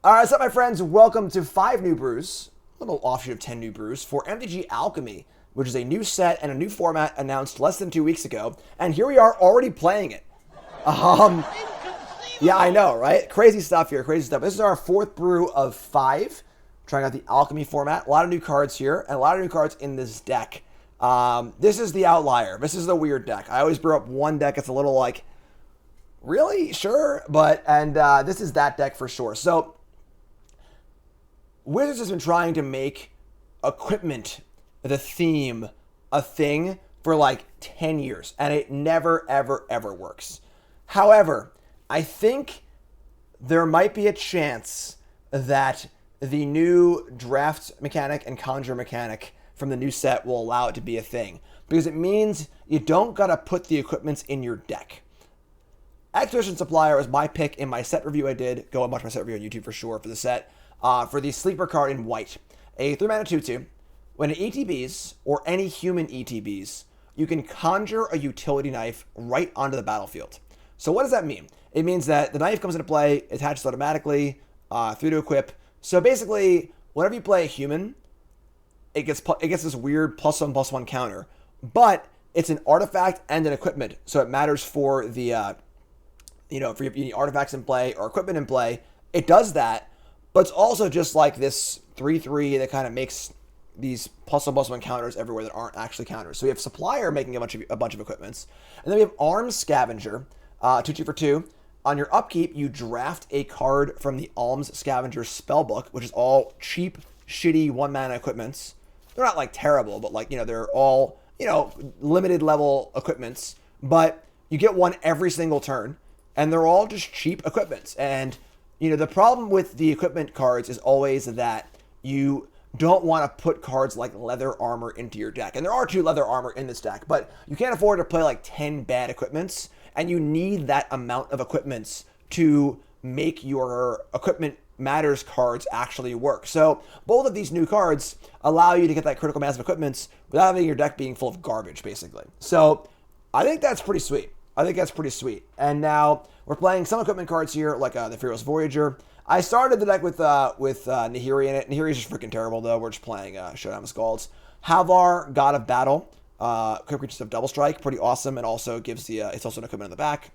All right, what's up, my friends? Welcome to 5 New Brews, a little offshoot of 10 New Brews, for MTG Alchemy, which is a new set and a new format announced less than 2 weeks ago. And here we are already playing it. Yeah, I know, right? Crazy stuff here, crazy stuff. This is our 4th brew of 5, trying out the Alchemy format. A lot of new cards here, and a lot of new cards in this deck. This is the outlier. This is the weird deck. I always brew up one deck that's a little like, really? Sure? And this is that deck for sure. So, Wizards has been trying to make equipment, the theme, a thing for like 10 years, and it never, ever, ever works. However, I think there might be a chance that the new draft mechanic and conjure mechanic from the new set will allow it to be a thing, because it means you don't gotta put the equipments in your deck. Expedition Supplier is my pick in my set review I did. Go and watch my set review on YouTube for sure for the set. For the sleeper card in white. A 3-mana 2-2. When it ETBs, or any human ETBs, you can conjure a utility knife right onto the battlefield. So what does that mean? It means that the knife comes into play, attaches automatically, 3 to equip. So basically, whenever you play a human, it gets this weird +1/+1 counter. But it's an artifact and an equipment, so it matters for the, if you need artifacts in play or equipment in play, it does that. But it's also just like this 3/3 that kind of makes these +1/+1 counters everywhere that aren't actually counters. So we have Supplier making a bunch of equipments. And then we have Arms Scavenger, 2/2 for 2. On your upkeep, you draft a card from the Alms Scavenger spellbook, which is all cheap, shitty 1-mana equipments. They're not like terrible, but like, they're all, limited level equipments. But you get one every single turn, and they're all just cheap equipments. And the problem with the equipment cards is always that you don't want to put cards like Leather Armor into your deck. And there are 2 Leather Armor in this deck, but you can't afford to play like 10 bad equipments, and you need that amount of equipments to make your equipment matters cards actually work. So both of these new cards allow you to get that critical mass of equipments without having your deck being full of garbage, basically. So I think that's pretty sweet. And now we're playing some equipment cards here, like the Fearless Voyager. I started the deck with Nahiri in it. Nahiri's just freaking terrible, though. We're just playing Showdown of Skalds. Halvar, God of Battle. Quick creatures of Double Strike, pretty awesome, and also gives it's also an equipment in the back.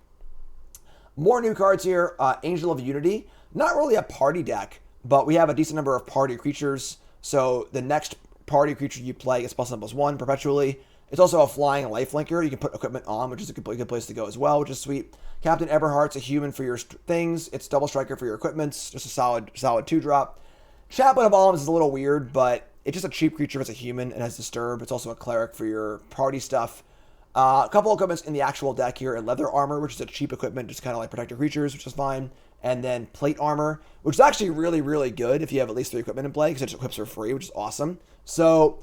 More new cards here. Angel of Unity. Not really a party deck, but we have a decent number of party creatures. So the next party creature you play is +1/+1 perpetually. It's also a flying lifelinker you can put equipment on, which is a good place to go as well, which is sweet. Captain Eberhardt's a human for your things. It's double striker for your equipments. Just a solid 2-drop. Chaplain of Alms is a little weird, but it's just a cheap creature as a human and has Disturb. It's also a cleric for your party stuff. A couple of equipments in the actual deck here. Leather Armor, which is a cheap equipment, just kind of like protect your creatures, which is fine. And then Plate Armor, which is actually really, really good if you have at least 3 equipment in play, because it just equips for free, which is awesome. So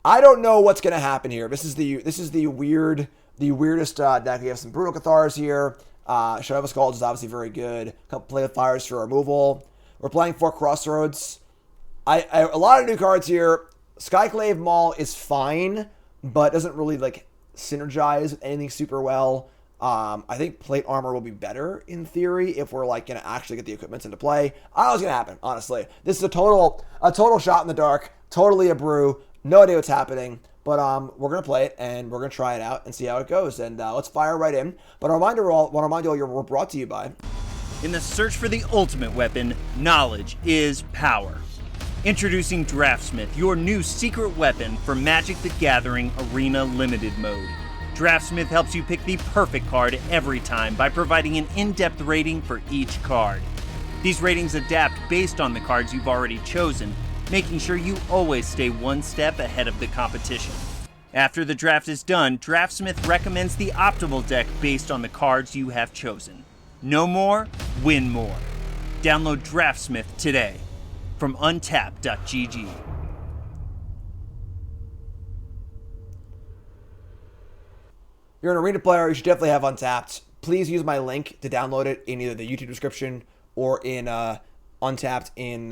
I don't know what's going to happen here. This is the weirdest deck. We have some Brutal Cathars here. Shadow of Skalds is obviously very good. A couple Play with Fires for removal. We're playing 4 Crossroads. A lot of new cards here. Skyclave Maul is fine, but doesn't really like synergize with anything super well. I think Plate Armor will be better in theory if we're like gonna actually get the equipments into play. I don't know what's gonna happen, honestly. This is a total shot in the dark. Totally a brew. No idea what's happening, but we're going to play it, and we're going to try it out and see how it goes, and let's fire right in. But I want to remind you all, we're brought to you by... In the search for the ultimate weapon, knowledge is power. Introducing Draftsmith, your new secret weapon for Magic the Gathering Arena Limited Mode. Draftsmith helps you pick the perfect card every time by providing an in-depth rating for each card. These ratings adapt based on the cards you've already chosen, making sure you always stay one step ahead of the competition. After the draft is done, Draftsmith recommends the optimal deck based on the cards you have chosen. Know more, win more. Download Draftsmith today from untap.gg. You're an Arena player, you should definitely have Untapped. Please use my link to download it in either the YouTube description or in Untapped in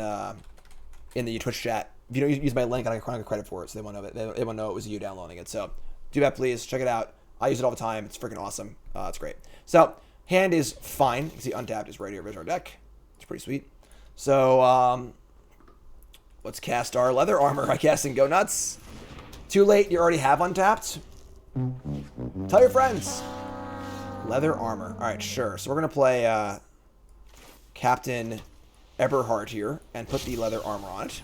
the Twitch chat. If you don't use my link, I can get credit for it, so they won't know it. They won't know it was you downloading it. So do that, please. Check it out. I use it all the time. It's freaking awesome. It's great. So hand is fine. You can see Untapped is right here. Here's our deck. It's pretty sweet. So, let's cast our leather armor. I guess and go nuts. Too late. You already have untapped. Tell your friends. Leather armor. All right, sure. So we're gonna play Captain Eberhard here and put the leather armor on it.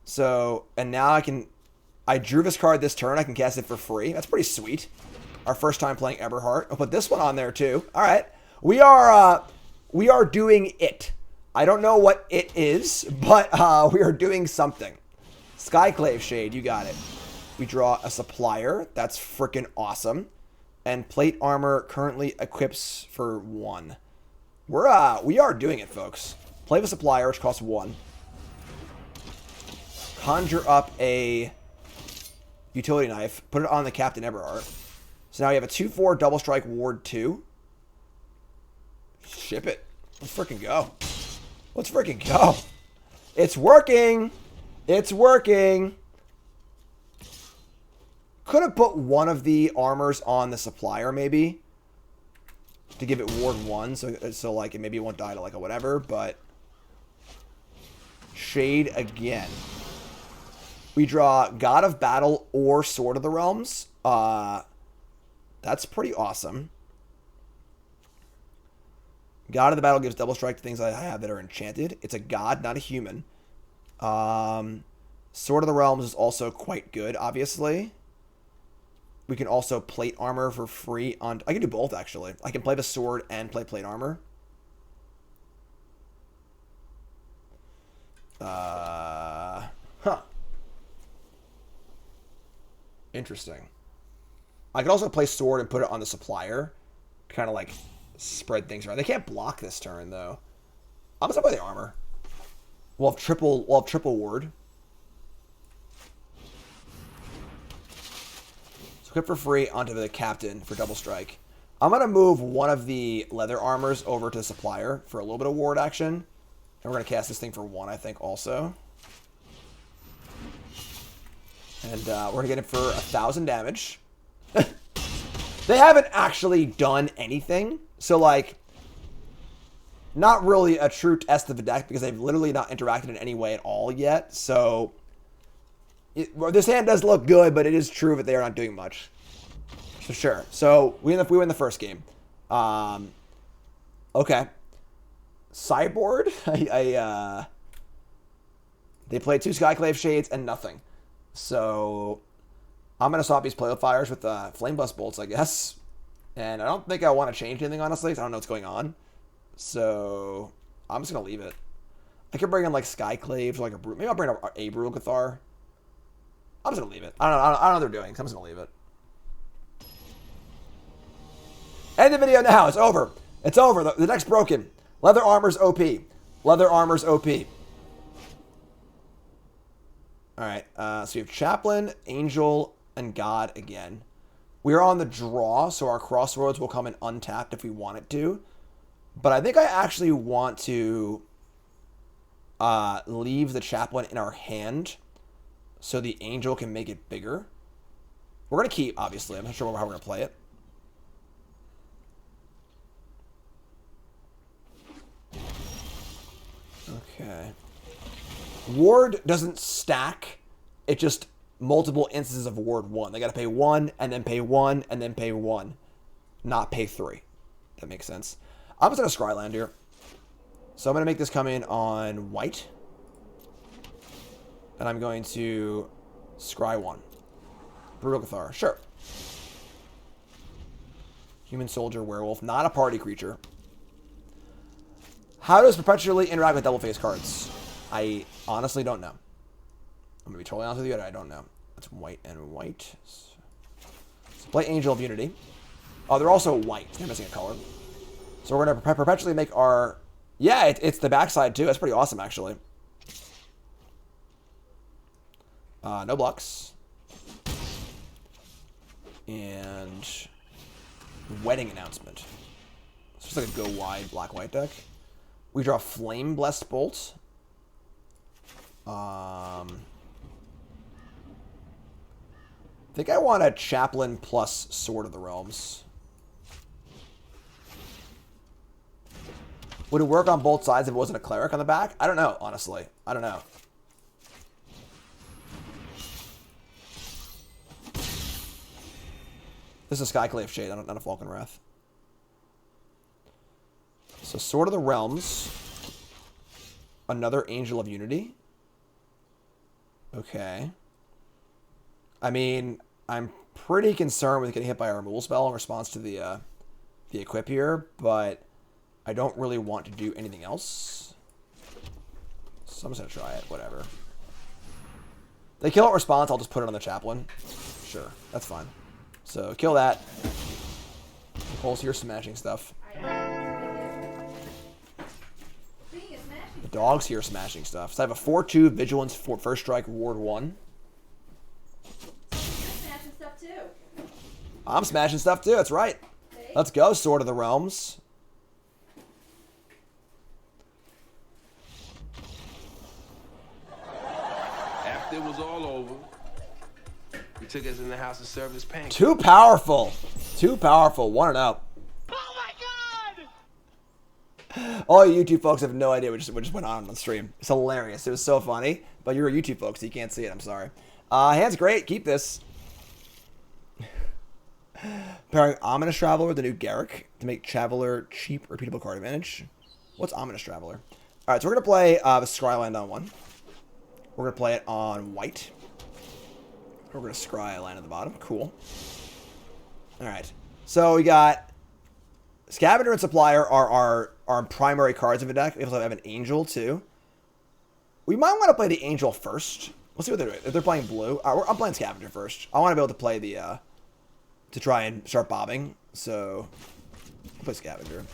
So, and now I drew this card this turn. I can cast it for free. That's pretty sweet. Our first time playing Eberhard. I'll put this one on there too. All right, we are doing it. I don't know what it is, but we are doing something. Skyclave Shade, you got it. We draw a supplier. That's freaking awesome. And plate armor currently equips for 1. We are doing it, folks. Play the supplier, which costs 1. Conjure up a utility knife. Put it on the Captain Eberhard. So now you have a 2/4 double strike ward 2. Ship it. Let's freaking go. Let's freaking go. It's working. It's working. Could have put one of the armors on the supplier, maybe. To give it ward 1. So like, maybe it won't die to like a whatever, but... Shade again. We draw God of Battle or Sword of the Realms. That's pretty awesome. God of the Battle gives double strike to things I have that are enchanted. It's a god, not a human. Sword of the Realms is also quite good, obviously. We can also plate armor for free on... I can do both, actually. I can play the sword and play plate armor. Huh. Interesting. I could also play sword and put it on the supplier. Kind of like spread things around. They can't block this turn, though. I'm just gonna play the armor. We'll have triple ward. So equip for free onto the captain for double strike. I'm gonna move one of the leather armors over to the supplier for a little bit of ward action. And we're gonna cast this thing for 1, I think, also. And we're gonna get it for 1,000 damage. They haven't actually done anything. So, like, not really a true test of the deck because they've literally not interacted in any way at all yet. So, this hand does look good, but it is true that they are not doing much. So, sure. So, we win the first game. Okay. Sideboard. They played 2 Skyclave Shades and nothing. So, I'm going to swap these Playfires with Flame Blast Bolts, I guess. And I don't think I want to change anything, honestly, because I don't know what's going on. So, I'm just going to leave it. I could bring in, like, Skyclaves or, like, a Brew. Maybe I'll bring a Brew Cathar. I'm just going to leave it. I don't know what they're doing, so I'm just going to leave it. End the video now. It's over. It's over. The deck's broken. Leather Armor's OP. Leather Armor's OP. Alright, so we have Chaplain, Angel, and God again. We are on the draw, so our Crossroads will come in untapped if we want it to. But I think I actually want to leave the Chaplain in our hand so the Angel can make it bigger. We're going to keep, obviously. I'm not sure how we're going to play it. Okay. Ward doesn't stack. It just multiple instances of Ward 1. They got to pay 1, and then pay 1, and then pay 1. Not pay 3. That makes sense. I'm just going to Scryland here. So I'm going to make this come in on white. And I'm going to Scry 1. Brutal Cathar. Sure. Human Soldier Werewolf. Not a party creature. How does perpetually interact with double face cards? I honestly don't know. I'm going to be totally honest with you, I don't know. That's white and white. So play Angel of Unity. Oh, they're also white. They're missing a color. So we're going to perpetually make our... Yeah, it's the backside too. That's pretty awesome, actually. No blocks. And... Wedding Announcement. It's just like a go wide black-white deck. We draw Flame Blessed Bolt. I think I want a Chaplain plus Sword of the Realms. Would it work on both sides if it wasn't a cleric on the back? I don't know, honestly. I don't know. This is a Skyclave Shade, not a Falcon Wrath. So Sword of the Realms. Another Angel of Unity. Okay. I mean, I'm pretty concerned with getting hit by a removal spell in response to the equip here, but I don't really want to do anything else. So I'm just going to try it, whatever. They kill it response, I'll just put it on the Chaplain. Sure, that's fine. So kill that. Nicole's here smashing stuff. The dog's here smashing stuff. So I have a 4-2 Vigilance for First Strike, Ward 1. You're smashing stuff too. I'm smashing stuff too, that's right. See? Let's go, Sword of the Realms. After it was all over, he took us in the house to serve his pancakes. Too powerful. Too powerful. 1-0. Oh my god! All you YouTube folks have no idea what just went on the stream. It's hilarious. It was so funny. But you're a YouTube folks, so you can't see it. I'm sorry. Hand's great. Keep this. Pairing Ominous Traveler with the new Garrick to make Traveler cheap, repeatable card advantage. What's Ominous Traveler? Alright, so we're going to play the Scryland on 1. We're going to play it on white. We're going to scry land at the bottom. Cool. Alright. So we got Scavenger and Supplier are our primary cards of the deck. We also have an Angel, too. We might want to play the Angel first. Let's see what they're doing. If they're playing blue. I'm playing Scavenger first. I want to be able to play the... to try and start bobbing. So, I'll play Scavenger.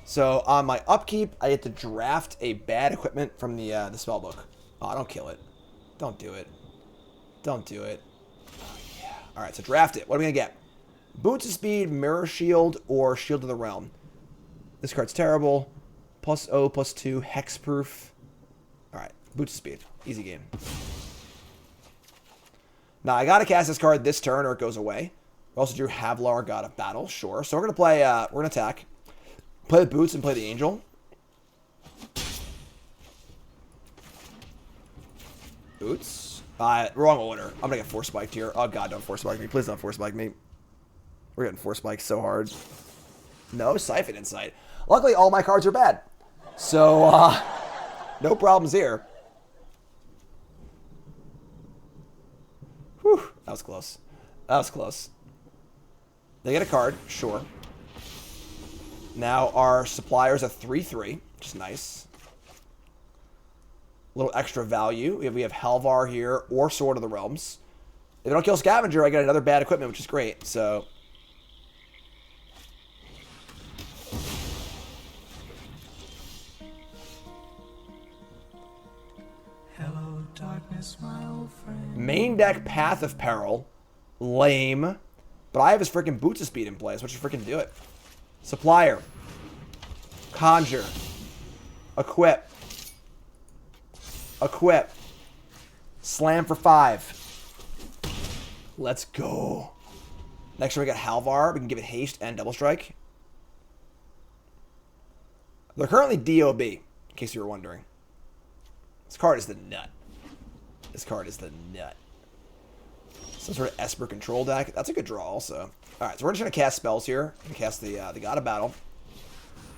So, on my upkeep, I get to draft a bad equipment from the spellbook. Oh, don't kill it. Don't do it. Don't do it. Oh, yeah. Alright, so draft it. What are we going to get? Boots of Speed, Mirror Shield, or Shield of the Realm. This card's terrible. Plus O, plus 2, Hexproof. Alright, Boots of Speed. Easy game. Now, I got to cast this card this turn or it goes away. We also drew Havlar, God of Battle. Sure. So, we're going to play, we're going to attack. Play the Boots and play the Angel. Boots. Wrong order. I'm going to get Force Spiked here. Oh, God, don't Force Spike me. Please don't Force Spike me. We're getting Force Spiked so hard. No, Siphon Insight. Luckily, all my cards are bad. So, no problems here. Whew, that was close. That was close. They get a card, sure. Now our supplier's a 3/3, which is nice. A little extra value. We have Halvar here or Sword of the Realms. If they don't kill Scavenger, I get another bad equipment, which is great. So Hello, darkness, my old friend. main deck Path of Peril. Lame. But I have his freaking Boots of Speed in place. Let's just freaking do it. Supplier. Conjure. Equip. Equip. Slam for 5. Let's go. Next turn we got Halvar. We can give it haste and double strike. They're currently DOB, in case you were wondering. This card is the nut. This card is the nut. Some sort of Esper control deck. That's a good draw also. Alright, so we're just going to cast spells here. We're going to cast the God of Battle.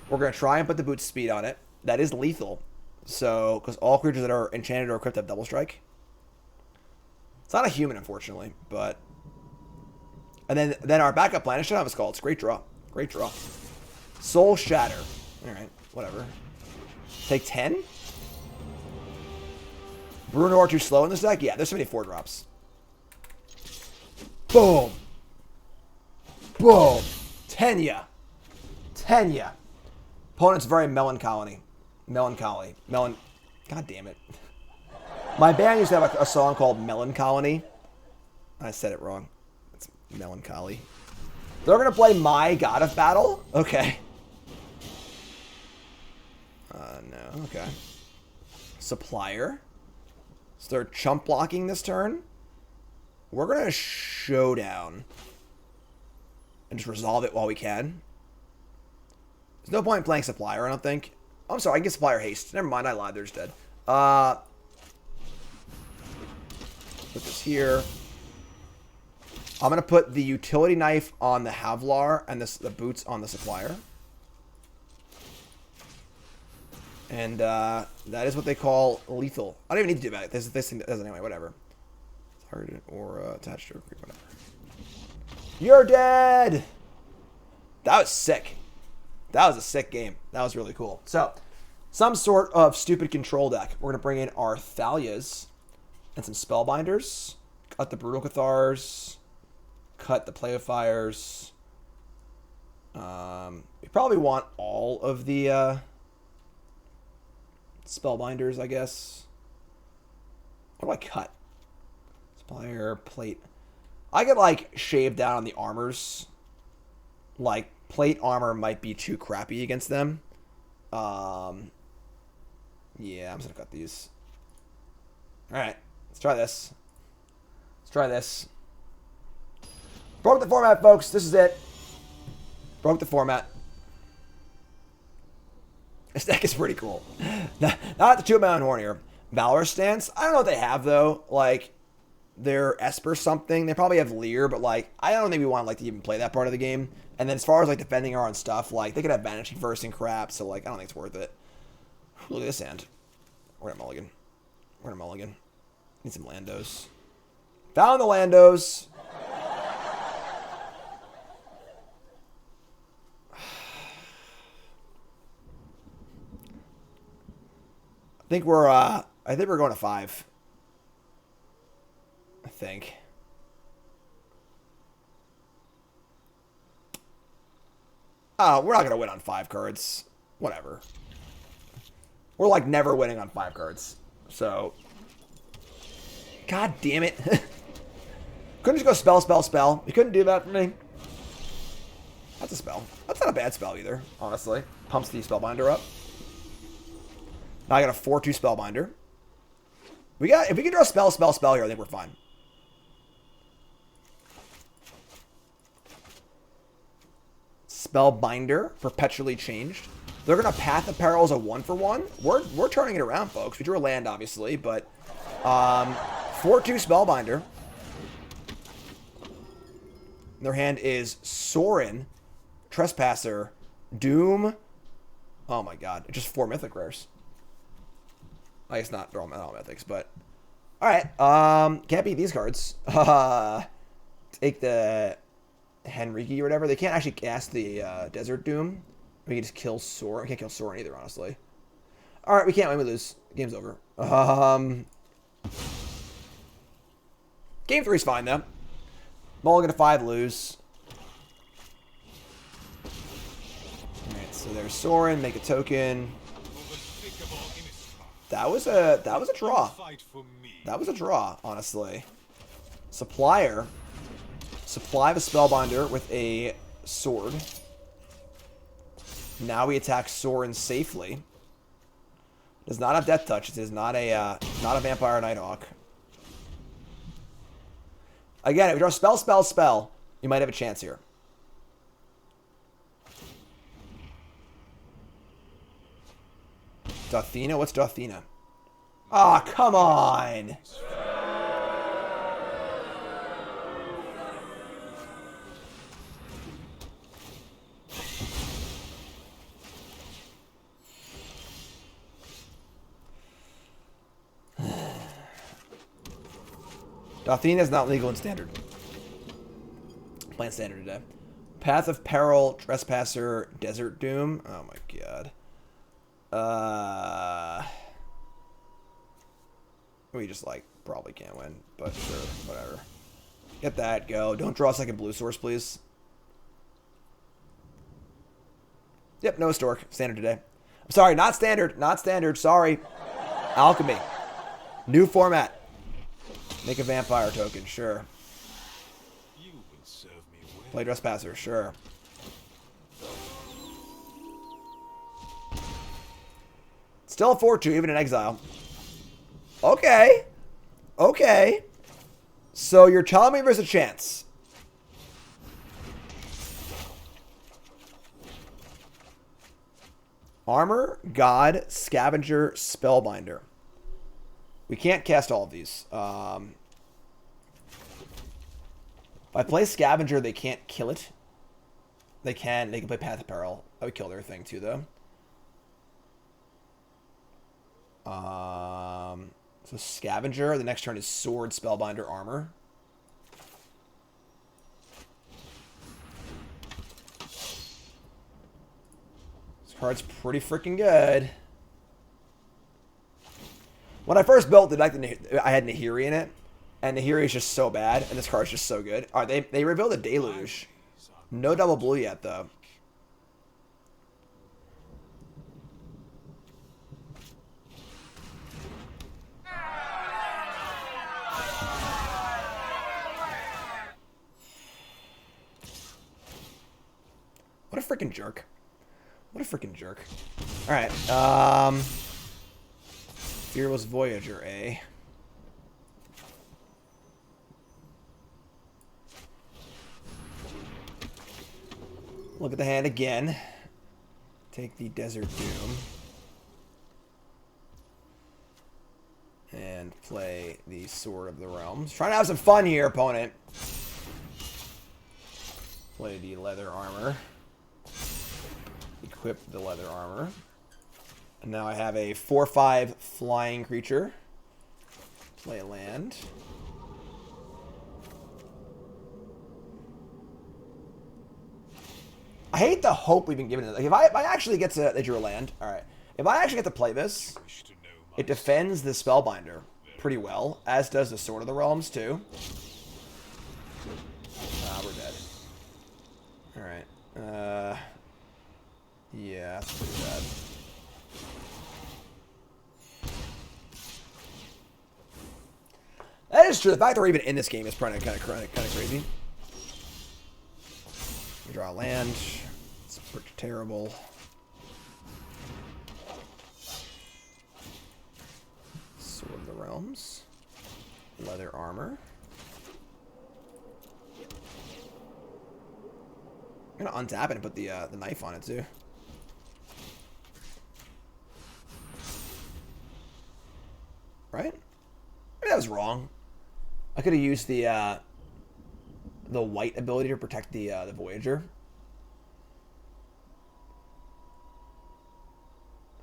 We're going to try and put the Boots Speed on it. That is lethal. So, because all creatures that are enchanted or equipped have double strike. It's not a human, unfortunately, but... And then our backup plan is Shadow Skull. It's a great draw. Great draw. Soul Shatter. Alright, whatever. Take 10? Bruno too slow in this deck? Yeah, there's so many 4-drops. Boom. Boom. Tenya. Tenya. Opponent's very melancholy. Melancholy. God damn it. My band used to have a song called Melancholy. I said it wrong. It's Melancholy. They're going to play my God of Battle? Okay. No. Okay. Supplier. So they're chump blocking this turn. We're going to showdown. And just resolve it while we can. There's no point in playing Supplier, I don't think. I'm sorry, I can get Supplier Haste. Never mind, I lied. They're just dead. Put this here. I'm going to put the Utility Knife on the Havlar and the boots on the Supplier. And that is what they call lethal. I don't even need to do that. This thing does it anyway, whatever. Targeted or attached to a creep, whatever. You're dead! That was sick. That was a sick game. That was really cool. So, some sort of stupid control deck. We're going to bring in our Thalias and some Spellbinders. Cut the Brutal Cathars. Cut the Play of Fires. We probably want all of the Spellbinders, I guess. What do I cut? Supplier, Plate. I could, like, shave down on the armors. Like, Plate armor might be too crappy against them. Yeah, I'm just gonna cut these. Alright, let's try this. Let's try this. Broke the format, folks. This is it. Broke the format. This deck is pretty cool. Not to toot my own horn here. Valor Stance. I don't know what they have, though. Like, they're Esper something. They probably have Leer, but, like, I don't think we want, like, to even play that part of the game. And then as far as, like, defending our own stuff, like, they could have Vanishing Verse and crap, so, like, I don't think it's worth it. Look at this hand. We're gonna mulligan. We're gonna mulligan. Need some Landos. Found the Landos. I think we're going to 5. I think. Oh, we're not going to win on 5 cards. Whatever. We're like never winning on 5 cards. So. God damn it. Couldn't just go spell, spell, spell. You couldn't do that for me. That's a spell. That's not a bad spell either, honestly. Pumps the Spellbinder up. Now I got a 4/2 Spellbinder. If we can draw spell, spell, spell here, I think we're fine. Spellbinder, perpetually changed. They're gonna Path of Peril as a 1-for-1. We're turning it around, folks. We drew a land, obviously, but 4/2 Spellbinder. Their hand is Sorin, Trespasser, Doom. Oh my god, it's just 4 mythic rares. I guess not, they're all mythics, but alright. Can't beat these cards. Take the Henriki or whatever. They can't actually cast the Desert Doom. We can just kill Sorin. We can't kill Sorin either, honestly. Alright, we can't win, we lose. Game's over. Game 3's fine, though. Mulligan to 5, lose. Alright, so there's Sorin, make a token. That was a draw. That was a draw, honestly. Supplier. Supply the Spellbinder with a sword. Now we attack Sorin safely. Does not have Death Touch. It is not a Vampire Nighthawk. Again, if we draw spell, spell, spell, you might have a chance here. Dothena? What's Dothena? Ah, oh, come on! Dothena is not legal in Standard. Playing Standard today. Path of Peril, Trespasser, Desert Doom. Oh my god. We just, like, probably can't win, but sure, whatever. Get that, go. Don't draw a second blue source, please. Yep, no Stork. Standard today. I'm sorry, not Standard. Not Standard. Sorry. Alchemy. New format. Make a vampire token, sure. You will serve me well. Play Trespasser, sure. Still a 4/2, even in exile. Okay. Okay. So you're telling me there's a chance. Armor, God, Scavenger, Spellbinder. We can't cast all of these. If I play Scavenger, they can't kill it. They can play Path of Peril. That would kill their thing too, though. So Scavenger. The next turn is Sword, Spellbinder, Armor. This card's pretty freaking good. When I first built it, I had Nahiri in it, and Nahiri is just so bad, and this card's just so good. All right, they revealed a Deluge. No double blue yet, though. What a freaking jerk. What a freaking jerk. Alright, Fearless Voyager, eh? Look at the hand again. Take the Desert Doom. And play the Sword of the Realms. Trying to have some fun here, opponent. Play the Leather Armor. Equip the Leather Armor. And now I have a 4/5 flying creature. Play land. I hate the hope we've been given. Like if I actually get to... They drew a land. Alright. If I actually get to play this, it defends the Spellbinder pretty well, as does the Sword of the Realms, too. We're dead. Alright. Yeah, that's pretty bad. That is true. The fact that we're even in this game is probably kind of crazy. We draw a land. It's pretty terrible. Sword of the Realms. Leather Armor. I'm gonna untap it and put the knife on it too. Right? Maybe that was wrong. I could have used the white ability to protect the Voyager.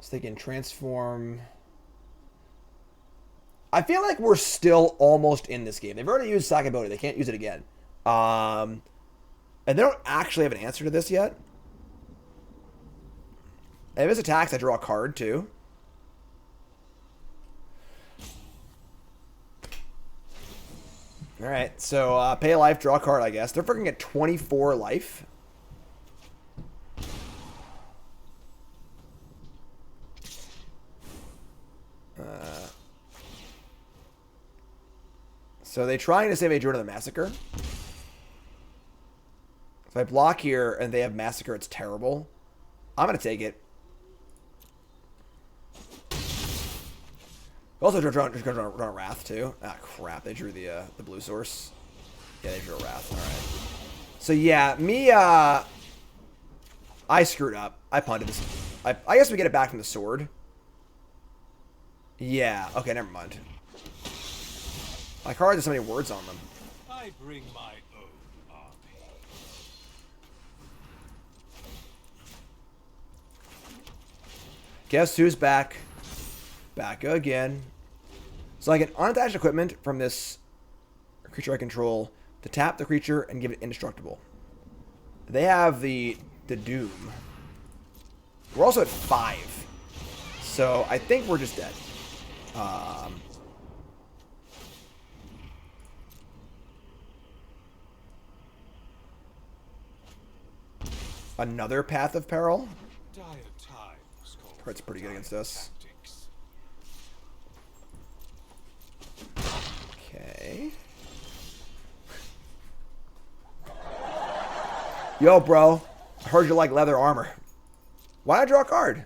So they can transform. I feel like we're still almost in this game. They've already used sack ability. They can't use it again. And they don't actually have an answer to this yet. If it's attacks, I draw a card too. Alright, so pay a life, draw a card, I guess. They're freaking at 24 life. So they trying to say they drew another Massacre. If I block here and they have Massacre, it's terrible. I'm going to take it. Also draw a Wrath too. Ah, crap. They drew the blue source. Yeah, they drew a Wrath. Alright. So yeah, me, I screwed up. I punted this. I guess we get it back from the sword. Yeah. Okay, never mind. My cards have so many words on them. I bring my own army. Guess who's back? Back again. So I can unattach equipment from this creature I control to tap the creature and give it indestructible. They have the Doom. We're also at 5. So I think we're just dead. Another Path of Peril. Card's pretty good against us. Okay. Yo, bro. I heard you like leather armor. Why not draw a card?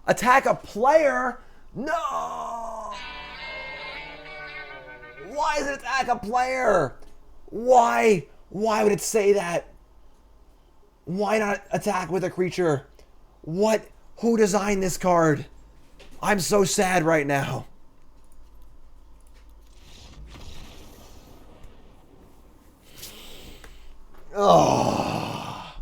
Attack a player? No! Why does it attack a player? Why? Why would it say that? Why not attack with a creature? What? Who designed this card? I'm so sad right now. Oh.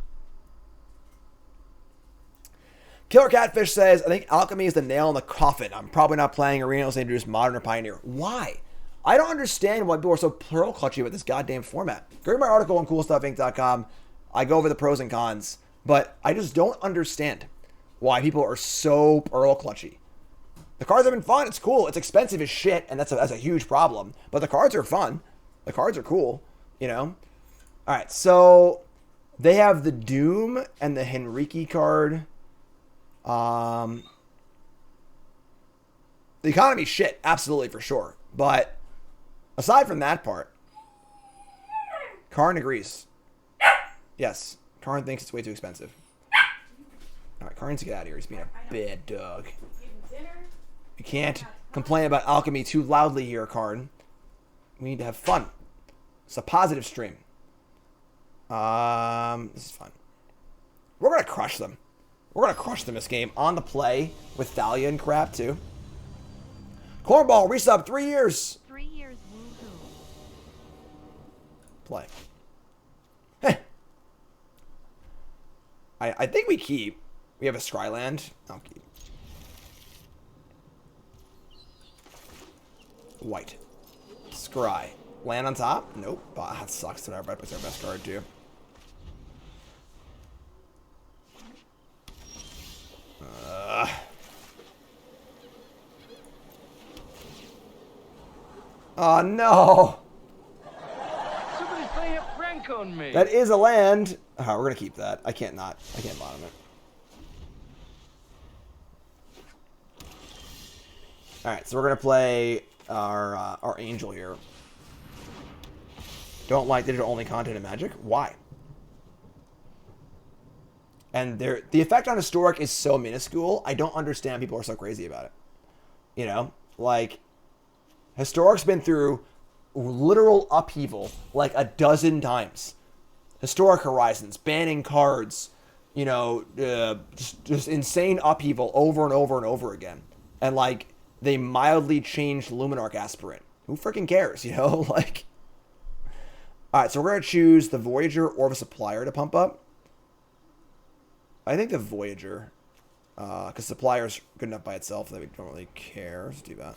Killer Catfish says, I think Alchemy is the nail in the coffin. I'm probably not playing Arena unless they introduce Modern or Pioneer. Why? I don't understand why people are so pearl clutchy with this goddamn format. Go read my article on CoolStuffInc.com. I go over the pros and cons, but I just don't understand why people are so pearl clutchy. The cards have been fun. It's cool. It's expensive as shit, and that's a huge problem. But the cards are fun. The cards are cool, you know? All right, so they have the Doom and the Henrique card. The economy shit, absolutely, for sure. But aside from that part, Karn agrees. Yes, Karn thinks it's way too expensive. All right, Karn needs to get out of here. He's being a bad dog. You can't complain about Alchemy too loudly here, Karn. We need to have fun. It's a positive stream. This is fun. We're going to crush them. We're going to crush them this game. On the play with Thalia and crap, too. Cornball, resub, 3 years. 3 years, woohoo. Play. Heh. I think we keep. We have a Scryland. I'll keep. White. Scry. Land on top? Nope. Oh, that sucks that our red was our best card, too. Oh, no. Somebody's playing a prank on me. That is a land. Oh, we're going to keep that. I can't bottom it. Alright, so we're going to play our Angel here. Don't like digital-only content in Magic? Why? And the effect on Historic is so minuscule, I don't understand people are so crazy about it. You know? Like, Historic's been through literal upheaval like a dozen times. Historic Horizons, banning cards, you know, just insane upheaval over and over and over again. And, like, they mildly changed Luminarch Aspirant. Who freaking cares, you know? Like... Alright, so we're going to choose the Voyager or the Supplier to pump up. I think the Voyager. Because Supplier's good enough by itself that we don't really care. Let's do that.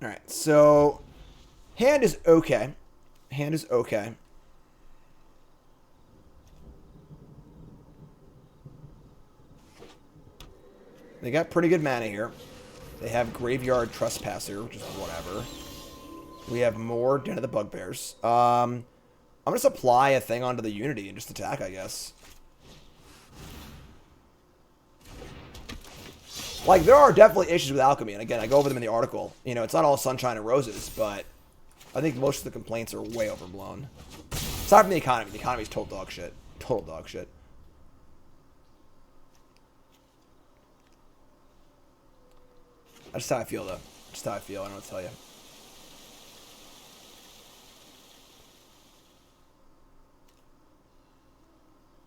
Alright, so... Hand is okay. Hand is okay. They got pretty good mana here. They have Graveyard Trespasser, which is whatever. We have more Den of the Bugbears. I'm going to supply a thing onto the Unity and just attack, I guess. Like, there are definitely issues with Alchemy, and again, I go over them in the article. You know, it's not all sunshine and roses, but I think most of the complaints are way overblown. Aside from the economy's total dog shit. Total dog shit. That's how I feel, though. Just how I feel. I don't know what to tell you.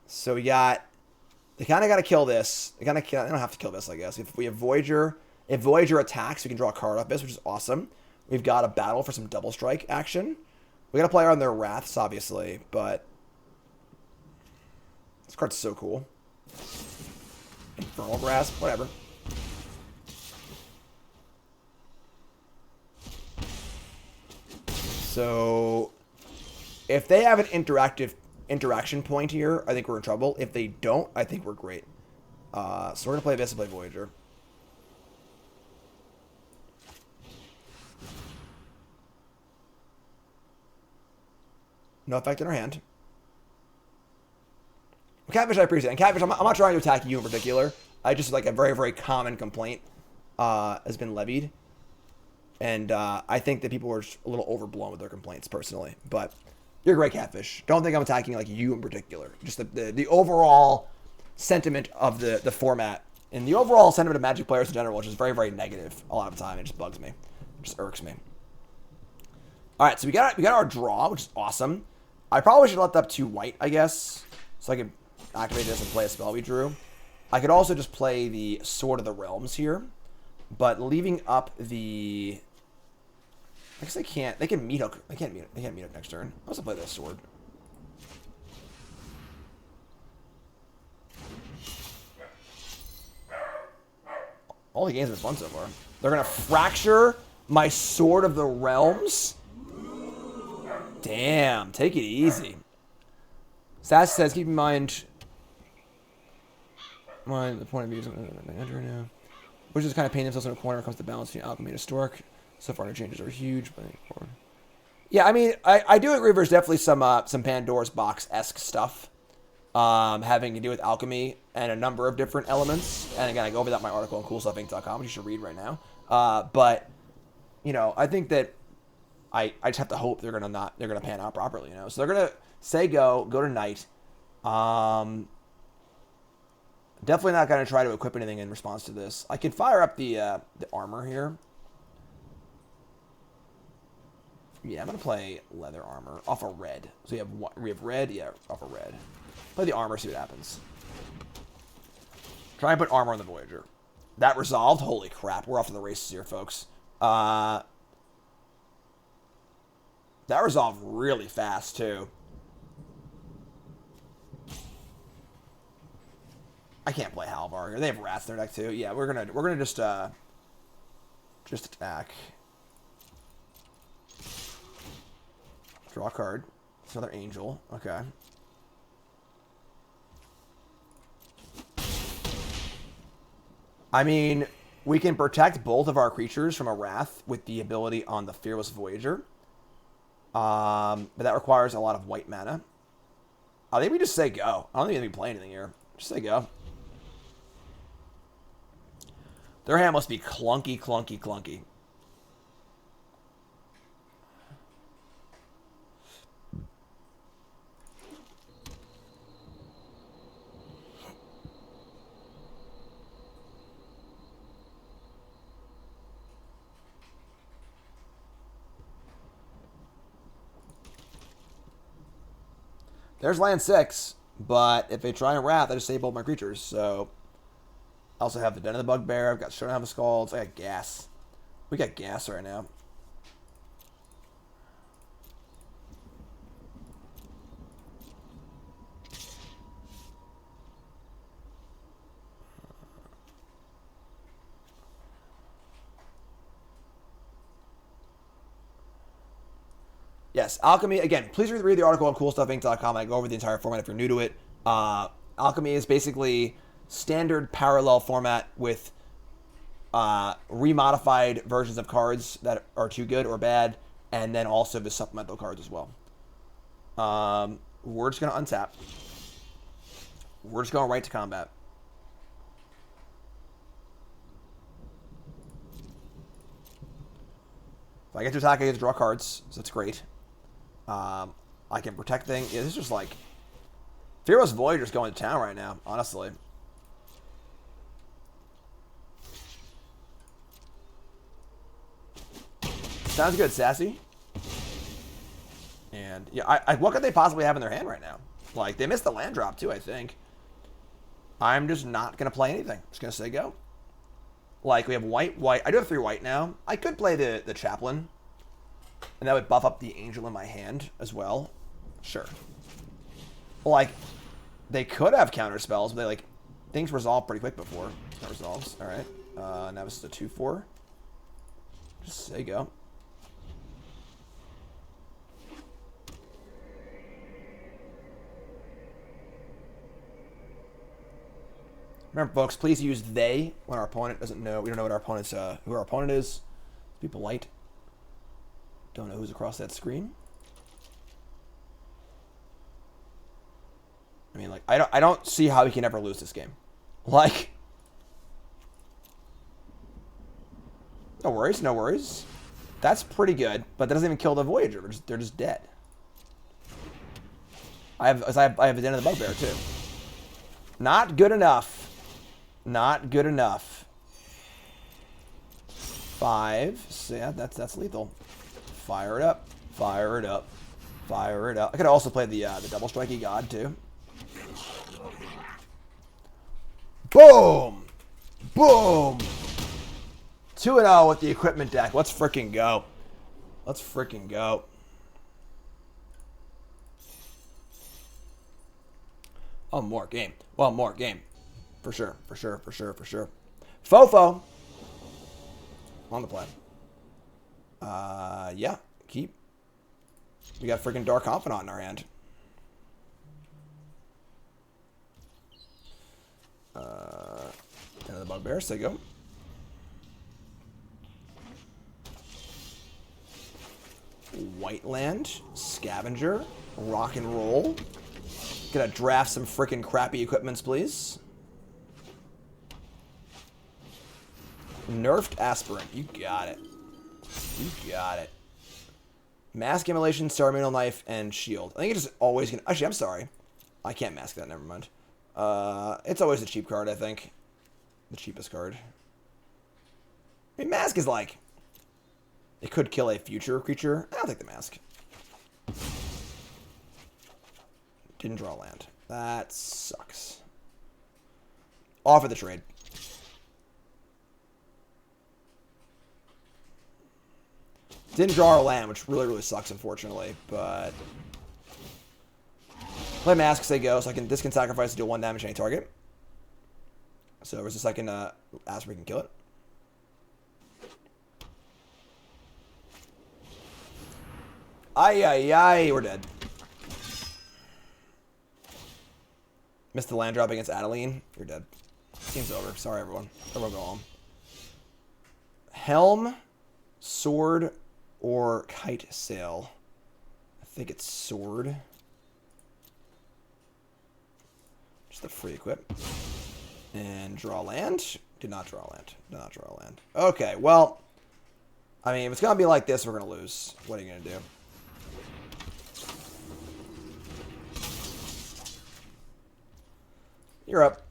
So we got... They kind of got to kill this. They don't have to kill this, I guess. If we have Voyager... If Voyager attacks, we can draw a card off this, which is awesome. We've got a battle for some double strike action. We got to play on their Wraths, obviously, but... This card's so cool. Infernal Grasp, whatever. So, if they have an interaction point here, I think we're in trouble. If they don't, I think we're great. So we're going to play this and play Voyager. No effect in our hand. Catfish, I appreciate it. And Catfish, I'm not trying to attack you in particular. I just, like, a very, very common complaint has been levied. And I think that people are a little overblown with their complaints, personally. But you're a great, Catfish. Don't think I'm attacking like you in particular. Just the overall sentiment of the format. And the overall sentiment of Magic players in general, which is very, very negative a lot of the time. It just bugs me. Just irks me. All right, so we got our draw, which is awesome. I probably should have left up 2 white, I guess, so I could activate this and play a spell we drew. I could also just play the Sword of the Realms here, but leaving up the... I guess they can't. They can meet up. They can't meet up next turn. I'll also play this sword. All the games have been fun so far. They're gonna fracture my Sword of the Realms. Damn, take it easy. Sass says, keep in mind the point of view now. Which is kind of painting themselves in a corner when it comes to balancing alchemy and historic. So far, no changes are huge, but yeah, I mean, I do agree. There's definitely some Pandora's Box-esque stuff having to do with alchemy and a number of different elements. And again, I go over that in my article on CoolStuffInc.com, which you should read right now. But you know, I think that I just have to hope they're gonna pan out properly. You know, so they're gonna say go to knight. Definitely not gonna try to equip anything in response to this. I can fire up the armor here. Yeah, I'm gonna play leather armor off a red. So we have red, yeah, off a red. Play the armor, see what happens. Try and put armor on the Voyager. That resolved. Holy crap, we're off to the races here, folks. That resolved really fast too. I can't play Halvar here. They have rats in their deck too. Yeah, we're gonna just attack. Draw a card. It's another angel. Okay. I mean, we can protect both of our creatures from a wrath with the ability on the Fearless Voyager. But that requires a lot of white mana. I think we just say go. I don't think we play anything here. Just say go. Their hand must be clunky, clunky, clunky. There's land 6, but if they try and wrath, I just save both my creatures. So I also have the Den of the Bugbear. I've got Showdown of the Skulls. I got gas. We got gas right now. Yes, Alchemy, again, please read the article on CoolStuffInc.com. I go over the entire format if you're new to it. Alchemy is basically standard parallel format with remodified versions of cards that are too good or bad, and then also the supplemental cards as well. We're just going to untap. We're just going right to combat. If I get to attack, I get to draw cards, so that's great. I can protect things. Yeah, this is just like... Fearless Voyager's going to town right now, honestly. Sounds good, Sassy. And, yeah, what could they possibly have in their hand right now? Like, they missed the land drop, too, I think. I'm just not going to play anything. Just going to say go. Like, we have white, white. I do have 3 white now. I could play the Chaplain. And that would buff up the angel in my hand as well. Sure. Like, they could have counter spells, but things resolve pretty quick before that resolves. All right. Now this is a 2/4. Just say go. Remember, folks, please use they when our opponent doesn't know. We don't know what our opponent's who our opponent is. Be polite. Don't know who's across that screen. I mean, like, I don't see how we can ever lose this game. Like, no worries, no worries. That's pretty good, but that doesn't even kill the Voyager. They're just dead. I have the Den of the Bugbear too. Not good enough. Not good enough. 5. So yeah, that's lethal. Fire it up. Fire it up. Fire it up. I could also play the double strikey god too. Boom! Boom! 2-0 with the equipment deck. Let's freaking go. Let's freaking go. Oh, more game. Well, more game. For sure. For sure. For sure. For sure. Fofo. On the play. Yeah. Keep. We got freaking Dark Confidant in our hand. Another Bugbear. So go. White land. Scavenger. Rock and roll. Gonna draft some freaking crappy equipments, please. Nerfed Aspirant. You got it. You got it. Mask Immolation, Ceremonial Knife, and Shield. I think it's just always gonna... Actually, I'm sorry. I can't mask that. Never mind. It's always a cheap card, I think. The cheapest card. I mean, Mask is like... It could kill a future creature. I'll take the Mask. Didn't draw land. That sucks. Offer the trade. Didn't draw our land, which really, really sucks, unfortunately. But play Mask as they go, so this can sacrifice to deal 1 damage to any target. So there's a second Asper can kill it. Ay, we're dead. Missed the land drop against Adeline. You're dead. Game's over. Sorry, everyone. Everyone go home. Helm, Sword, or Kite Sail. I think it's Sword. Just the free equip. And draw land. Did not draw land. Did not draw land. Okay, well, I mean, if it's going to be like this, we're going to lose. What are you going to do? You're up.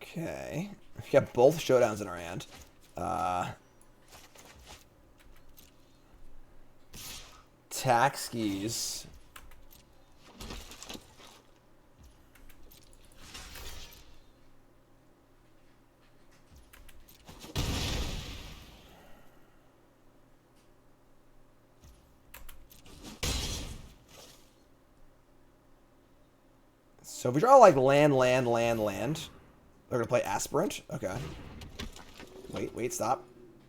Okay. We got both showdowns in our hand. Tax skis. So if we draw like land, they're going to play Aspirant. Okay. Wait, stop.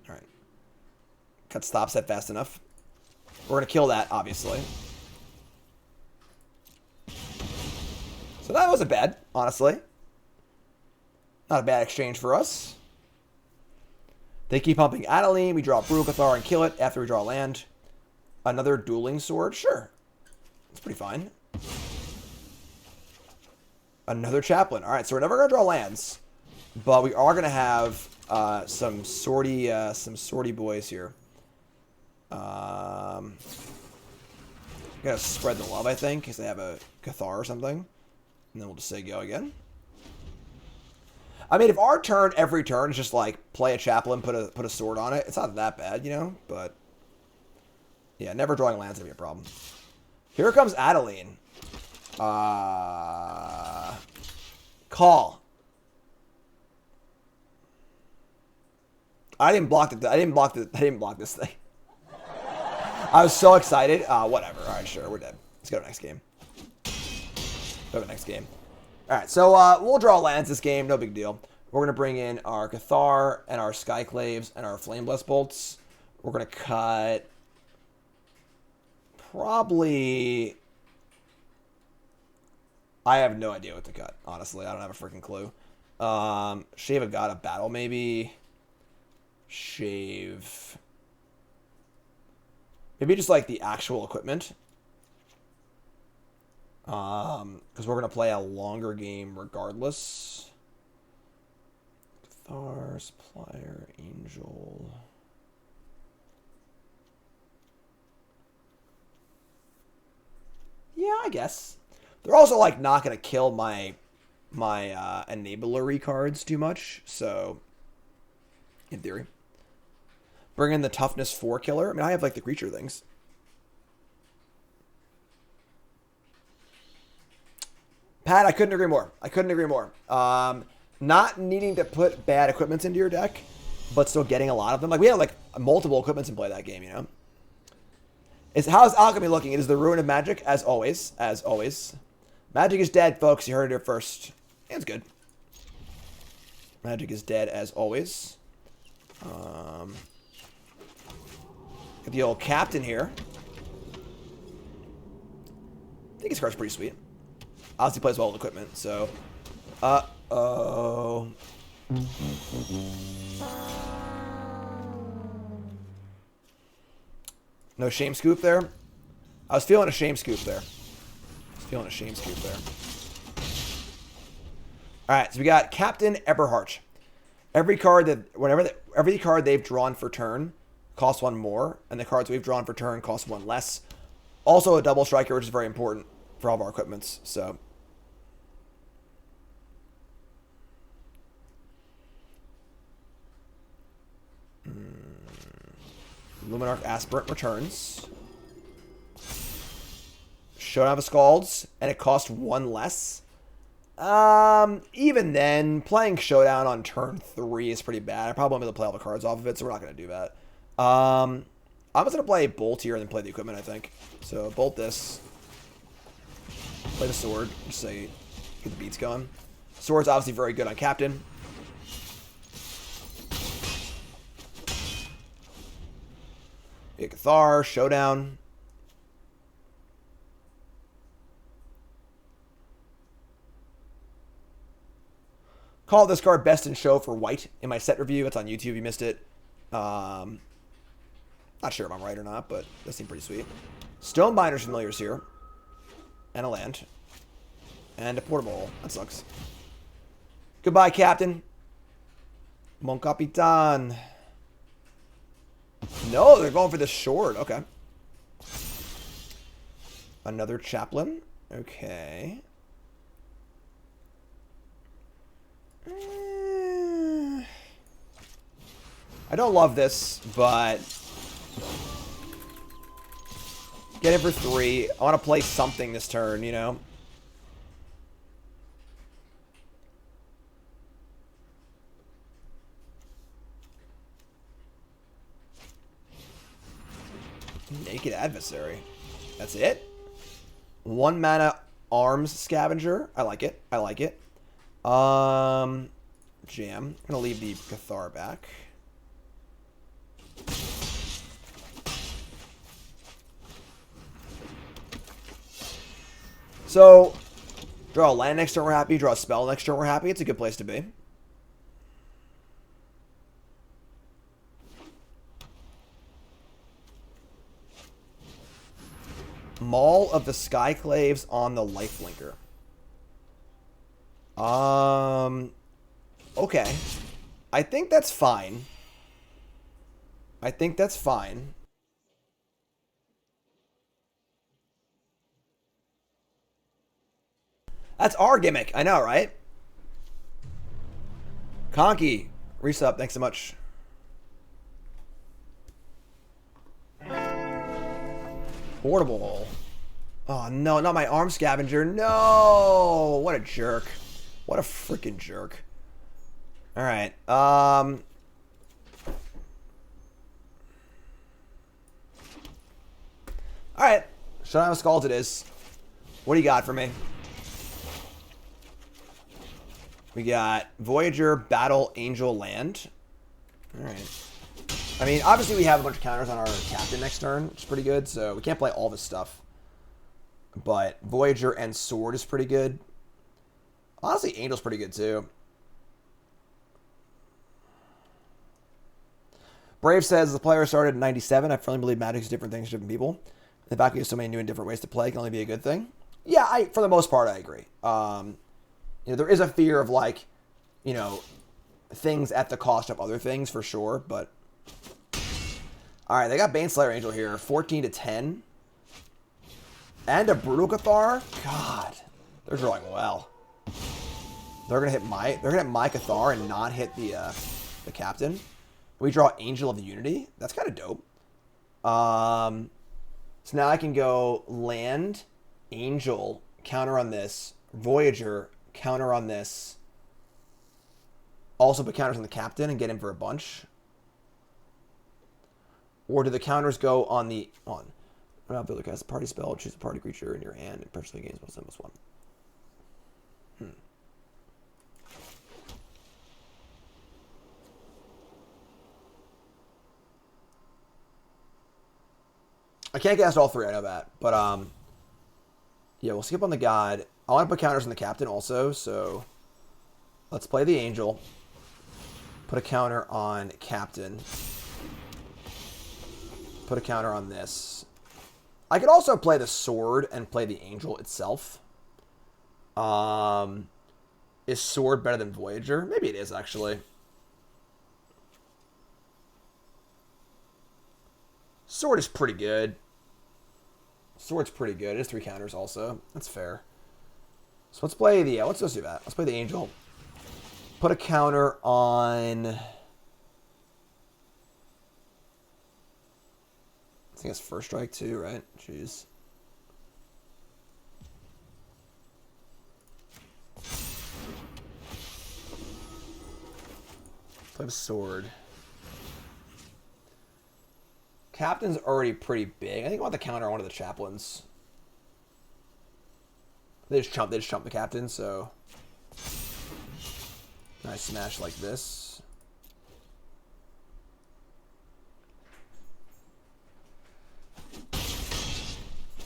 All right. Cut stop set fast enough. We're going to kill that, obviously. So that wasn't bad, honestly. Not a bad exchange for us. They keep pumping Adeline. We draw Brugathar and kill it after we draw land. Another Dueling Sword? Sure. That's pretty fine. Another Chaplain. All right, so we're never going to draw lands. But we are going to have some sortie boys here. Gotta spread the love, I think, because they have a Cathar or something. And then we'll just say go again. I mean, if our turn every turn is just like play a Chaplain, put a sword on it, it's not that bad, you know? But yeah, never drawing lands is gonna be a problem. Here comes Adeline. Call. I didn't block this thing. I was so excited. Whatever. All right, sure, we're dead. Let's go to the next game. Go to the next game. All right, so we'll draw lands this game. No big deal. We're gonna bring in our Cathar and our Skyclaves and our Flame Blessed Bolts. We're gonna cut probably. I have no idea what to cut, honestly. I don't have a freaking clue. Shave a God of Battle, maybe. Shave. Maybe just like the actual equipment. Because we're going to play a longer game regardless. Cathar, Supplier, Angel. I guess. They're also, like, not going to kill my enabler cards too much, so, in theory. Bring in the toughness 4 killer. I mean, I have, like, the creature things. Pat, I couldn't agree more. I couldn't agree more. Not needing to put bad equipments into your deck, but still getting a lot of them. Like, we had, like, multiple equipments in play that game, you know? How's Alchemy looking? It is the ruin of Magic, as always. As always. Magic is dead, folks. You heard it here first. Yeah, it's good. Magic is dead, as always. Get the old captain here. I think his card's pretty sweet. Obviously plays well with equipment, so... Uh-oh. No shame scoop there? I was feeling a shame scoop there. Alright, so we got Captain Eberhart. Every card every card they've drawn for turn costs 1 more, and the cards we've drawn for turn cost 1 less. Also a double striker, which is very important for all of our equipments, so... Luminarch Aspirant returns. Showdown of Scalds, and it costs 1 less. Even then, playing Showdown on turn 3 is pretty bad. I probably won't be able to play all the cards off of it, so we're not going to do that. I'm just going to play Bolt here and then play the equipment, I think. So, Bolt this. Play the Sword, just so you get the beats going. Sword's obviously very good on Captain. Get Cathar, Showdown. Call this card best in show for white in my set review. It's on YouTube. You missed it. Not sure if I'm right or not, but that seemed pretty sweet. Stonebinder's Familiars here. And a land. And a portable. That sucks. Goodbye, Captain. Mon Capitan. No, they're going for the short. Okay. Another Chaplain. Okay. I don't love this, but... Get it for 3. I want to play something this turn, you know? Naked Adversary. That's it? 1 mana Arms Scavenger. I like it. I like it. Jam. I'm gonna leave the Cathar back. So, draw a land next turn, we're happy. Draw a spell next turn, we're happy. It's a good place to be. Maul of the Skyclaves on the Lifelinker. Okay. I think that's fine. I think that's fine. That's our gimmick. I know, right? Conky, resub, thanks so much. Portable hole. Oh, no, not my Arm Scavenger. No! What a jerk. What a freaking jerk. Alright, Alright. Showdown of Skulls it is. What do you got for me? We got Voyager, Battle, Angel, Land. Alright. I mean, obviously we have a bunch of counters on our Captain next turn, which is pretty good, so we can't play all this stuff. But Voyager and Sword is pretty good. Honestly, Angel's pretty good too. Brave says, the player started in 97. I firmly believe Magic is different things to different people. The fact we have so many new and different ways to play can only be a good thing. Yeah, for the most part, I agree. You know, there is a fear of, like, you know, things at the cost of other things, for sure, but... Alright, they got Baneslayer Angel here. 14 to 10. And a Brutal Cathar? God. They're drawing well. They're gonna hit my Cathar and not hit the captain. We draw Angel of the Unity. That's kind of dope. So now I can go land, Angel, counter on this, Voyager, counter on this. Also put counters on the captain and get him for a bunch. Or do the counters go on the builder cast a party spell, choose a party creature in your hand, and personally gains +1/+1. I can't cast all three, I know that. But, yeah, we'll skip on the god. I want to put counters on the captain also, so let's play the Angel. Put a counter on captain. Put a counter on this. I could also play the sword and play the Angel itself. Is sword better than Voyager? Maybe it is, actually. Sword is pretty good. Sword's pretty good. It has 3 counters also. That's fair. So let's play the... let's do that. Let's play the Angel. Put a counter on... I think it's first strike too, right? Jeez. Play the sword. Captain's already pretty big. I think I want the counter on one of the chaplains. They just chump the captain, so nice smash like this.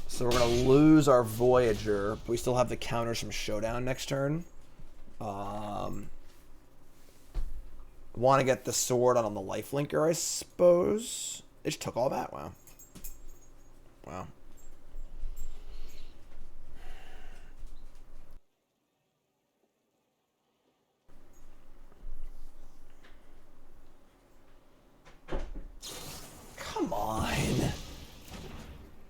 So we're gonna lose our Voyager, but we still have the counters from Showdown next turn. Want to get the sword on the lifelinker, I suppose. They just took all that. Wow. Wow. Come on.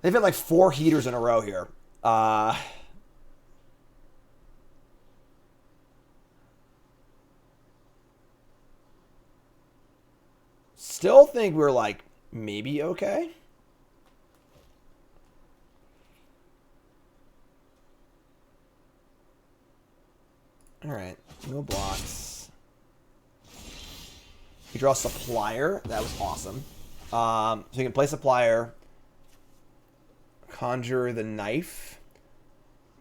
They've hit like 4 heaters in a row here. Still think we're like maybe okay. All right, no blocks. You draw Supplier. That was awesome. So you can play Supplier, conjure the knife,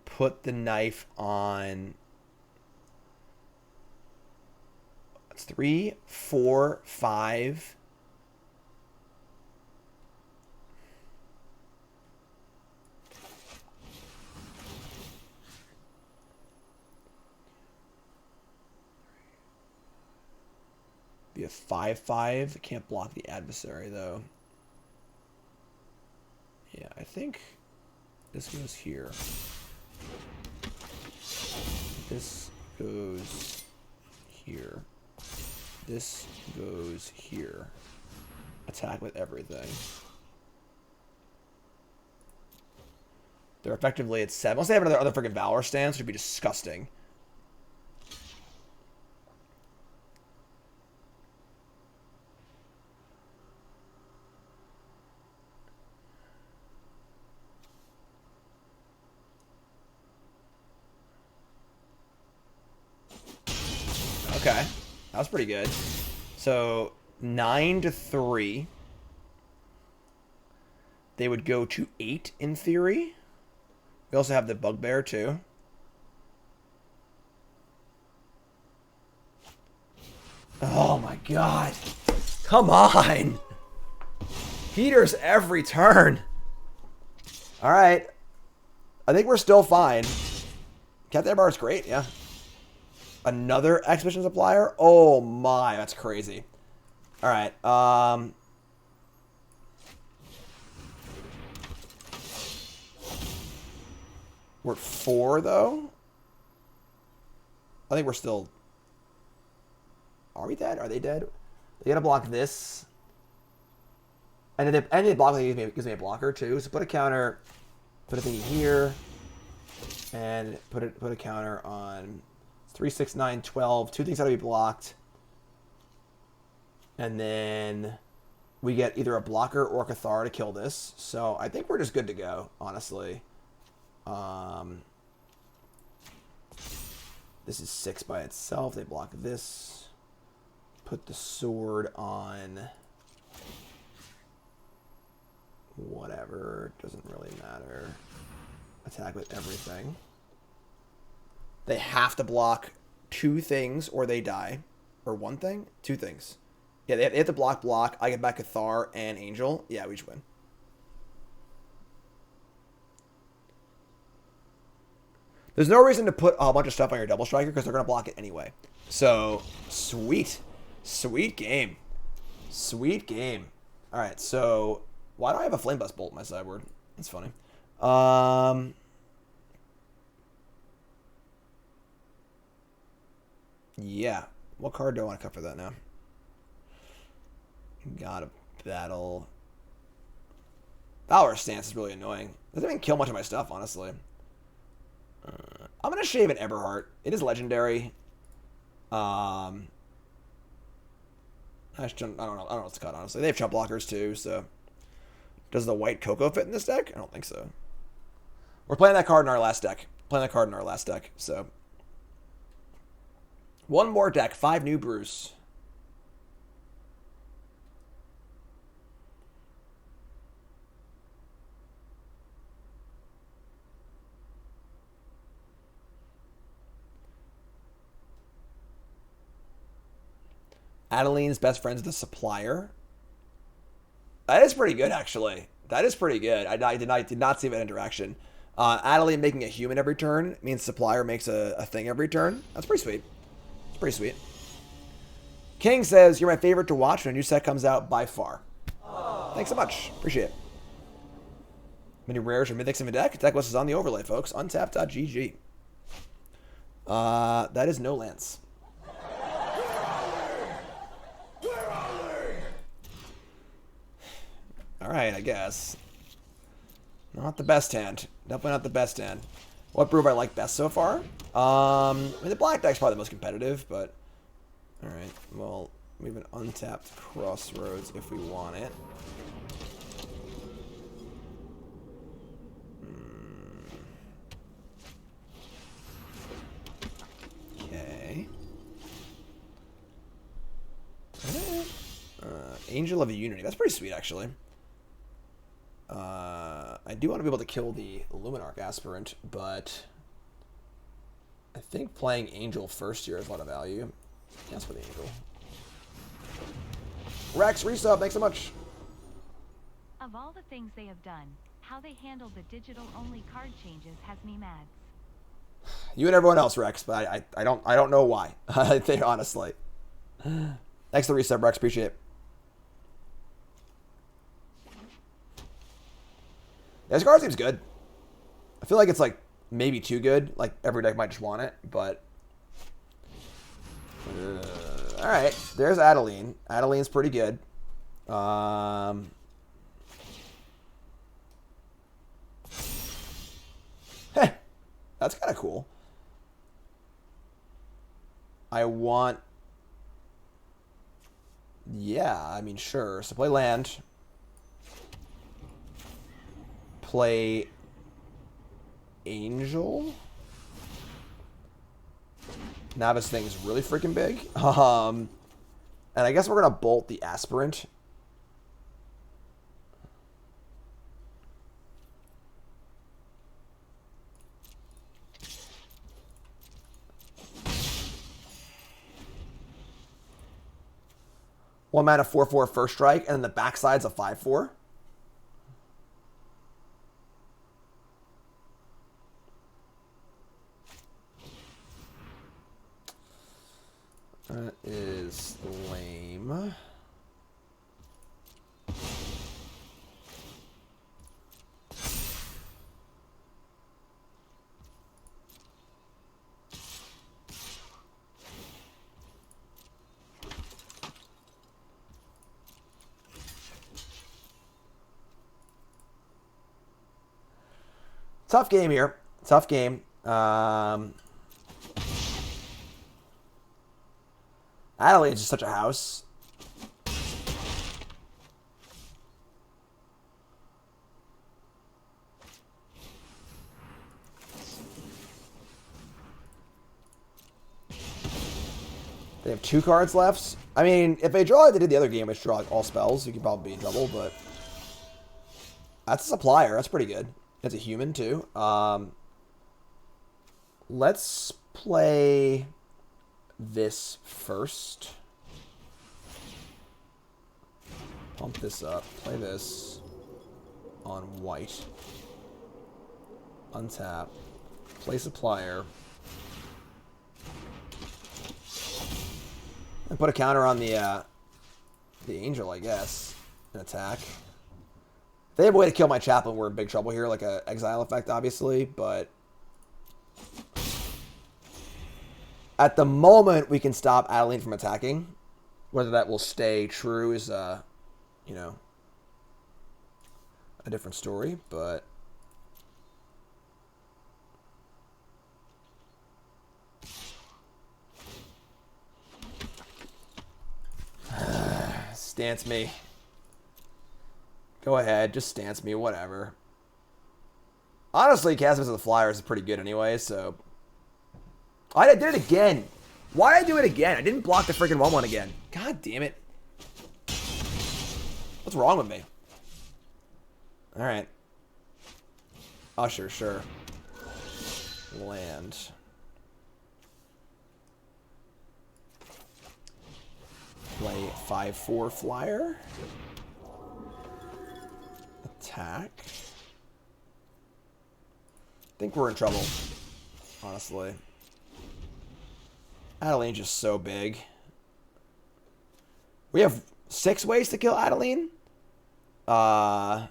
put the knife on. That's 3, 4, 5. Be a 5/5. Can't block the adversary though. Yeah, I think this goes here. This goes here. This goes here. Attack with everything. They're effectively at 7. Unless they have another other freaking Valor stance, which would be disgusting. Okay, that was pretty good. So 9-3. They would go to 8 in theory. We also have the Bugbear too. Oh my god. Come on. Heaters every turn. Alright. I think we're still fine. Captain Bar is great, yeah. Another Exhibition Supplier? Oh my, that's crazy. Alright, we're at 4, though. I think we're still... Are we dead? Are they dead? They gotta block this. And then they block, gives me a blocker, too. So put a counter Put a thingy here. And put a counter on 3, 6, 9, 12. 2 things have to be blocked. And then we get either a blocker or a Cathar to kill this. So I think we're just good to go, honestly. This is 6 by itself. They block this. Put the sword on whatever. Doesn't really matter. Attack with everything. They have to block 2 things or they die. Or 1 thing? 2 things. Yeah, they have to block. I get back Cathar and Angel. Yeah, we just win. There's no reason to put a bunch of stuff on your double striker because they're going to block it anyway. So, sweet. Sweet game. Sweet game. Alright, so why do I have a Flame Blast Bolt in my sideboard? That's funny. Yeah. What card do I want to cut for that now? Gotta battle. Valor Stance is really annoying. Doesn't even kill much of my stuff, honestly. I'm gonna shave an Eberhardt. It is legendary. I don't know what to cut, honestly. They have chump blockers too, so does the white Cocoa fit in this deck? I don't think so. We're playing that card in our last deck. So one more deck, 5 New Brews. Adeline's best friend's the supplier. That is pretty good, actually. That is pretty good. I did not see that interaction. Adeline making a human every turn means supplier makes a thing every turn. That's pretty sweet. It's pretty sweet. King says, you're my favorite to watch when a new set comes out by far. Aww. Thanks so much. Appreciate it. Many rares or mythics in the deck. Decklist is on the overlay, folks. Untapped.gg. That is no Lance. Alright, I guess. Not the best hand. Definitely not the best hand. What brew have I liked best so far? I mean, the black deck's probably the most competitive, but... Alright, well, we have an untapped Crossroads if we want it. Okay. Angel of Unity. That's pretty sweet, actually. I do want to be able to kill the Luminarch Aspirant, but I think playing Angel first here has a lot of value. Yes, for the Angel. Rex, resub, thanks so much. Of all the things they have done, how they handle the digital-only card changes has me mad. You and everyone else, Rex, but I don't know why. I think honestly. Thanks for the resub, Rex. Appreciate it. Yeah, this card seems good. I feel like it's like maybe too good. Like every deck might just want it, but all right. There's Adeline. Adeline's pretty good. Hey, that's kind of cool. I want. Yeah, I mean, sure. So play land. Play Angel. Now this thing is really freaking big. And I guess we're gonna bolt the Aspirant. One mana 4/4 first strike, and then the backside's a 5/4. That is lame. Tough game here. Tough game. Adelaide is just such a house. They have 2 cards left. I mean, if they draw like they did the other game, which draw like all spells, you could probably be in trouble, but that's a supplier. That's pretty good. It's a human, too. Let's play this first. Pump this up. Play this on white. Untap. Play supplier. And put a counter on the angel, I guess. An attack. If they have a way to kill my chaplain, we're in big trouble here, like a exile effect, obviously, but at the moment, we can stop Adeline from attacking. Whether that will stay true is, you know, a different story, but stance me. Go ahead, just stance me, whatever. Honestly, Casmus of the Flyers is pretty good anyway, so I did it again. Why did I do it again? I didn't block the freaking 1/1 again. God damn it. What's wrong with me? Alright. Usher, sure. Land. Play 5/4 flyer. Attack. I think we're in trouble, honestly. Adeline's just so big. We have 6 ways to kill Adeline. Dahlia,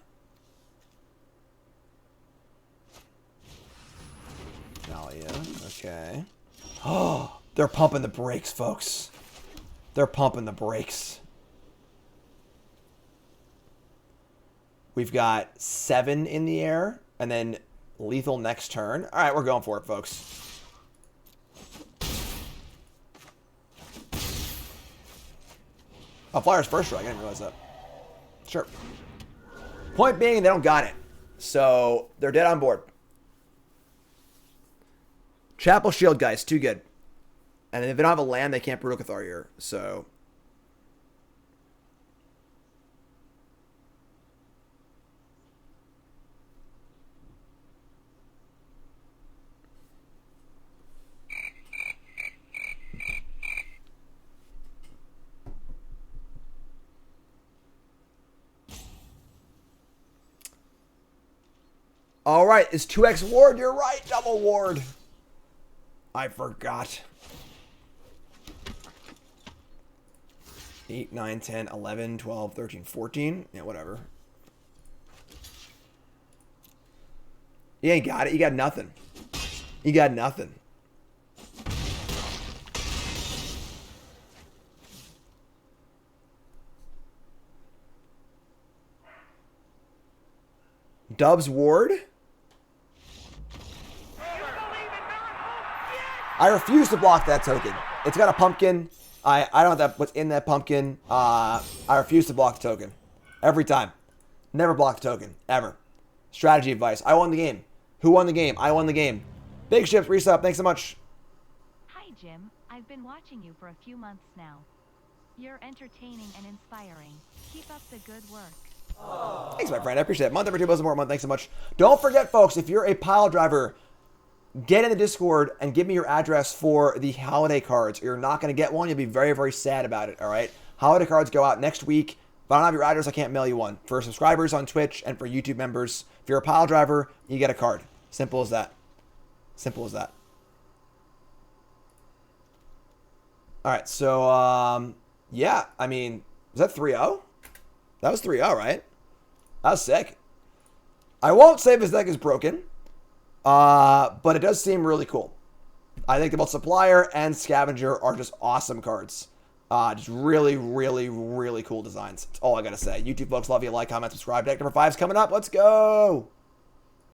okay. Oh, they're pumping the brakes, folks. They're pumping the brakes. We've got 7 in the air, and then lethal next turn. All right, we're going for it, folks. Oh, Flyers first strike. I didn't realize that. Sure. Point being, they don't got it. So, they're dead on board. Chapel Shield, guys. Too good. And if they don't have a land, they can't Brutal Cathar here. So all right, it's 2x ward. You're right. Double ward. I forgot. 8, 9, 10, 11, 12, 13, 14. Yeah, whatever. You ain't got it. You got nothing. You got nothing. Dubs Ward. I refuse to block that token. It's got a pumpkin. I don't know what's in that pumpkin. I refuse to block the token. Every time. Never block the token. Ever. Strategy advice. I won the game. Who won the game? I won the game. Big Ships, resub. Thanks so much. Hi, Jim. I've been watching you for a few months now. You're entertaining and inspiring. Keep up the good work. Thanks, my friend. I appreciate it. Month every 2 more a month. Thanks so much. Don't forget, folks, if you're a pile driver, get in the Discord and give me your address for the holiday cards. You're not going to get one. You'll be very, very sad about it, all right? Holiday cards go out next week. If I don't have your address, I can't mail you one. For subscribers on Twitch and for YouTube members, if you're a pile driver, you get a card. Simple as that. Simple as that. All right, so, yeah, I mean, was that 3-0? That was 3-0, right? That was sick. I won't say this deck is broken. But it does seem really cool. I think both Supplier and Scavenger are just awesome cards. Just really, really, really cool designs. That's all I gotta say. YouTube folks, love you. Like, comment, subscribe. Deck number 5's coming up. Let's go!